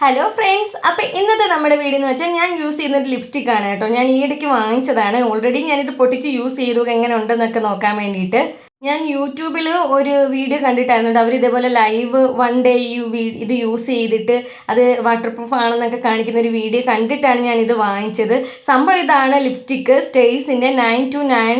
Hello friends, അപ്പോൾ ഇന്നത്തെ നമ്മുടെ വീഡിയോ എന്ന് വെച്ചാൽ ഞാൻ യൂസ് ചെയ്യുന്ന ഒരു ലിപ്സ്റ്റിക് ആണ് കേട്ടോ. ഞാൻ ഈയിടയ്ക്ക് വാങ്ങിച്ചതാണ്. ഓൾറെഡി ഞാനിത് പൊട്ടിച്ച് യൂസ് ചെയ്തു എങ്ങനെ ഉണ്ടെന്നൊക്കെ നോക്കാൻ വേണ്ടിയിട്ട്. ഞാൻ യൂട്യൂബിൽ ഒരു വീഡിയോ കണ്ടിട്ടായിരുന്നു. അവർ ഇതേപോലെ ലൈവ് 1 ഡേ ഇത് യൂസ് ചെയ്തിട്ട് അത് വാട്ടർ പ്രൂഫ് ആണെന്നൊക്കെ കാണിക്കുന്ന ഒരു വീഡിയോ കണ്ടിട്ടാണ് ഞാനിത് വാങ്ങിച്ചത്. സംഭവം ഇതാണ് ലിപ്സ്റ്റിക്ക്. സ്റ്റേയ്സിൻ്റെ 929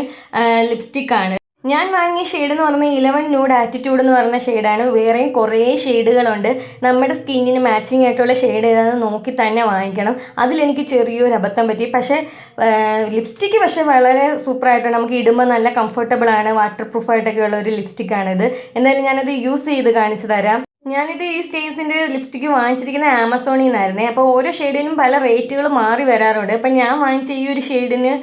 ലിപ്സ്റ്റിക് ആണ്. ഞാൻ വാങ്ങിയ ഷെയ്ഡ് എന്ന് പറഞ്ഞാൽ 11 ന്യൂഡ് ആറ്റിറ്റ്യൂഡ് എന്ന് പറഞ്ഞ ഷെയ്ഡാണ്. വേറെയും കുറേ ഷെയ്ഡുകളുണ്ട്. നമ്മുടെ സ്കിന്നിന് മാച്ചിങ് ആയിട്ടുള്ള ഷെയ്ഡ് ഏതാണെന്ന് നോക്കി തന്നെ വാങ്ങിക്കണം. അതിലെനിക്ക് ചെറിയൊരു അബദ്ധം പറ്റി. പക്ഷേ ലിപ്സ്റ്റിക്ക് വളരെ സൂപ്പറായിട്ടുണ്ട്. നമുക്ക് ഇടുമ്പോൾ നല്ല കംഫർട്ടബിളാണ്. വാട്ടർ പ്രൂഫായിട്ടൊക്കെയുള്ള ഒരു ലിപ്സ്റ്റിക്കാണിത്. എന്തായാലും ഞാനത് യൂസ് ചെയ്ത് കാണിച്ചു തരാം. ഞാനിത് ഈ സ്റ്റേയ്സിൻ്റെ ലിപ്സ്റ്റിക്ക് വാങ്ങിച്ചിരിക്കുന്ന ആമസോണിൽ നിന്നായിരുന്നേ. അപ്പോൾ ഓരോ ഷെയ്ഡിനും പല റേറ്റുകൾ മാറി വരാറുണ്ട്. അപ്പം ഞാൻ വാങ്ങിച്ച ഈ ഒരു ഷെയ്ഡിന്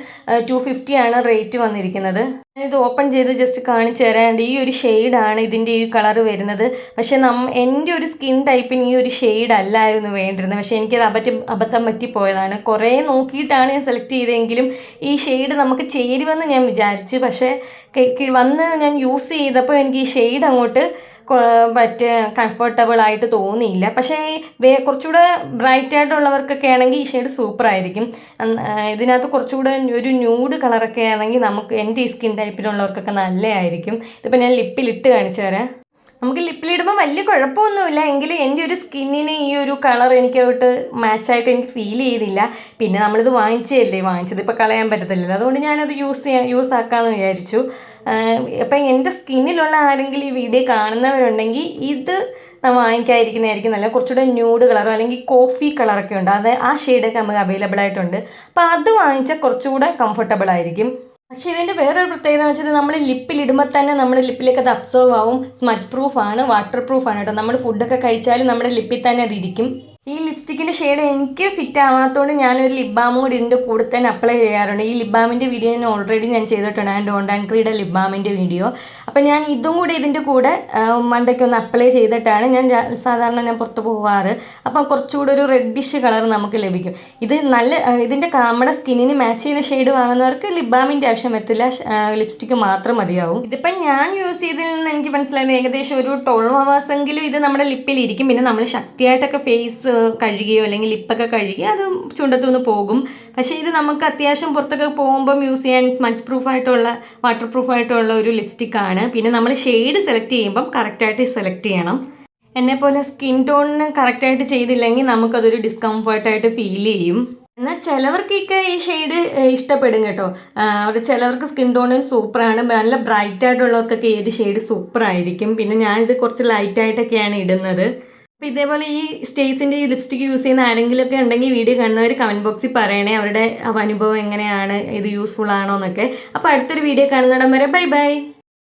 250 ആണ് റേറ്റ് വന്നിരിക്കുന്നത്. ഇത് ഓപ്പൺ ചെയ്ത് ജസ്റ്റ് കാണിച്ചു തരാണ്ട് ഈ ഒരു ഷെയ്ഡാണ് ഇതിൻ്റെ ഈ കളർ വരുന്നത്. പക്ഷേ എൻ്റെ ഒരു സ്കിൻ ടൈപ്പിന് ഈ ഒരു ഷെയ്ഡ് അല്ലായിരുന്നു വേണ്ടിയിരുന്നത്. പക്ഷേ എനിക്കത് അബദ്ധം പറ്റിപ്പോയതാണ്. കുറേ നോക്കിയിട്ടാണ് ഞാൻ സെലക്ട് ചെയ്തതെങ്കിലും ഈ ഷെയ്ഡ് നമുക്ക് ചേരുമെന്ന് ഞാൻ വിചാരിച്ചു. പക്ഷേ ഞാൻ യൂസ് ചെയ്തപ്പോൾ എനിക്ക് ഈ ഷെയ്ഡ് അങ്ങോട്ട് കംഫർട്ടബിൾ ആയിട്ട് തോന്നിയില്ല. പക്ഷേ കുറച്ചുകൂടെ ബ്രൈറ്റ് ആയിട്ടുള്ളവർക്കൊക്കെ ആണെങ്കിൽ ഈ ഷെയ്ഡ് സൂപ്പറായിരിക്കും. ഇതിനകത്ത് കുറച്ചുകൂടെ ഒരു ന്യൂഡ് കളറൊക്കെ ആണെങ്കിൽ എൻ്റെ ഈ സ്കിൻ ടൈപ്പിനുള്ളവർക്കൊക്കെ നല്ലതായിരിക്കും. ഇതിപ്പോൾ ഞാൻ ലിപ്പിലിട്ട് കാണിച്ചു തരാം. നമുക്ക് ലിപ്പിലിടുമ്പോൾ വലിയ കുഴപ്പമൊന്നുമില്ല. എങ്കിലും എൻ്റെ ഒരു സ്കിന്നിന് ഈ ഒരു കളർ എനിക്കോട്ട് മാച്ചായിട്ട് എനിക്ക് ഫീൽ ചെയ്തില്ല. പിന്നെ നമ്മളിത് വാങ്ങിച്ചത് ഇപ്പോൾ കളയാൻ പറ്റത്തില്ലല്ലോ. അതുകൊണ്ട് ഞാനത് യൂസ് ആക്കാമെന്ന് വിചാരിച്ചു. അപ്പം എൻ്റെ സ്കിന്നിലുള്ള ആരെങ്കിലും ഈ വീഡിയോ കാണുന്നവരുണ്ടെങ്കിൽ ഇത് വാങ്ങിക്കാതിരിക്കുന്നതായിരിക്കും നല്ല. കുറച്ചുകൂടെ ന്യൂഡ് കളറോ അല്ലെങ്കിൽ കോഫി കളറൊക്കെ ഉണ്ട്. ആ ഷെയ്ഡൊക്കെ നമുക്ക് അവൈലബിൾ ആയിട്ടുണ്ട്. അപ്പോൾ അത് വാങ്ങിച്ചാൽ കുറച്ചുകൂടെ കംഫർട്ടബിൾ ആയിരിക്കും. പക്ഷേ ഇതിൻ്റെ വേറൊരു പ്രത്യേകത എന്ന് വെച്ചാൽ നമ്മൾ ലിപ്പിലിടുമ്പോൾ തന്നെ നമ്മുടെ ലിപ്പിലേക്ക് അത് അബ്സോർവ് ആവും. സ്മച്ച് പ്രൂഫാണ്, വാട്ടർ പ്രൂഫാണ് കേട്ടോ. നമ്മൾ ഫുഡൊക്കെ കഴിച്ചാലും നമ്മുടെ ലിപ്പിൽ തന്നെ അതിരിക്കും. ഈ ലിപ്സ്റ്റിക്കിൻ്റെ ഷെയ്ഡ് എനിക്ക് ഫിറ്റ് ആവാത്തതുകൊണ്ട് ഞാനൊരു ലിപ് ബാമും കൂടി ഇതിൻ്റെ കൂടെ തന്നെ അപ്ലൈ ചെയ്യാറുണ്ട്. ഈ ലിപ് ബാമിൻ്റെ വീഡിയോ ഞാൻ ചെയ്തിട്ടുണ്ട്. ഡോണ്ട് ആൻഡ് ക്രീയുടെ ലിപ് ബാമിൻ്റെ വീഡിയോ. അപ്പം ഞാൻ ഇതും കൂടി ഇതിൻ്റെ കൂടെ മണ്ടയ്ക്കൊന്ന് അപ്ലൈ ചെയ്തിട്ടാണ് സാധാരണ ഞാൻ പുറത്ത് പോവാറ്. അപ്പം കുറച്ചുകൂടെ ഒരു റെഡിഷ് കളർ നമുക്ക് ലഭിക്കും. ഇതിൻ്റെ നമ്മുടെ സ്കിന്നിന് മാച്ച് ചെയ്യുന്ന ഷെയ്ഡ് വാങ്ങുന്നവർക്ക് ലിപ് ബാമിൻ്റെ ആവശ്യം വരത്തില്ല. ലിപ്സ്റ്റിക്ക് മാത്രം മതിയാവും. ഇതിപ്പം ഞാൻ യൂസ് ചെയ്തതിൽ നിന്ന് എനിക്ക് മനസ്സിലായത് ഏകദേശം ഒരു 12 hours എങ്കിലും ഇത് നമ്മുടെ ലിപ്പിലിരിക്കും. പിന്നെ നമ്മൾ ശക്തിയായിട്ടൊക്കെ ഫേസ് കഴുകിയോ അല്ലെങ്കിൽ ലിപ്പൊക്കെ കഴുകി അത് ചുണ്ടത്തുനിന്ന് പോകും. പക്ഷേ ഇത് നമുക്ക് അത്യാവശ്യം പുറത്തൊക്കെ പോകുമ്പം യൂസ് ചെയ്യാൻ സ്മച്ച് പ്രൂഫായിട്ടുള്ള വാട്ടർ പ്രൂഫായിട്ടുള്ള ഒരു ലിപ്സ്റ്റിക്കാണ്. പിന്നെ നമ്മൾ ഷെയ്ഡ് സെലക്ട് ചെയ്യുമ്പം കറക്റ്റായിട്ട് സെലക്ട് ചെയ്യണം. എന്നെപ്പോലെ സ്കിൻ ടോണിന് കറക്റ്റായിട്ട് ചെയ്തില്ലെങ്കിൽ നമുക്കതൊരു ഡിസ്കംഫർട്ടായിട്ട് ഫീൽ ചെയ്യും. എന്നാൽ ചിലവർക്കൊക്കെ ഈ ഷെയ്ഡ് ഇഷ്ടപ്പെടും കേട്ടോ. ചിലവർക്ക് സ്കിൻ ടോണും സൂപ്പറാണ്. നല്ല ബ്രൈറ്റ് ആയിട്ടുള്ളവർക്കൊക്കെ ഏത് ഷെയ്ഡ് സൂപ്പറായിരിക്കും. പിന്നെ ഞാനിത് കുറച്ച് ലൈറ്റായിട്ടൊക്കെയാണ് ഇടുന്നത്. അപ്പോൾ ഇതേപോലെ ഈ സ്റ്റേയ്സിൻ്റെ ഈ ലിപ്സ്റ്റിക്ക് യൂസ് ചെയ്യുന്ന ആരെങ്കിലുമൊക്കെ ഉണ്ടെങ്കിൽ വീഡിയോ കാണുന്നവർ കമൻറ്റ് ബോക്സിൽ പറയണേ അവരുടെ അനുഭവം എങ്ങനെയാണ്, ഇത് യൂസ്ഫുൾ ആണോ എന്നൊക്കെ. അപ്പോൾ അടുത്തൊരു വീഡിയോ കാണുന്നിടം വരെ ബൈ.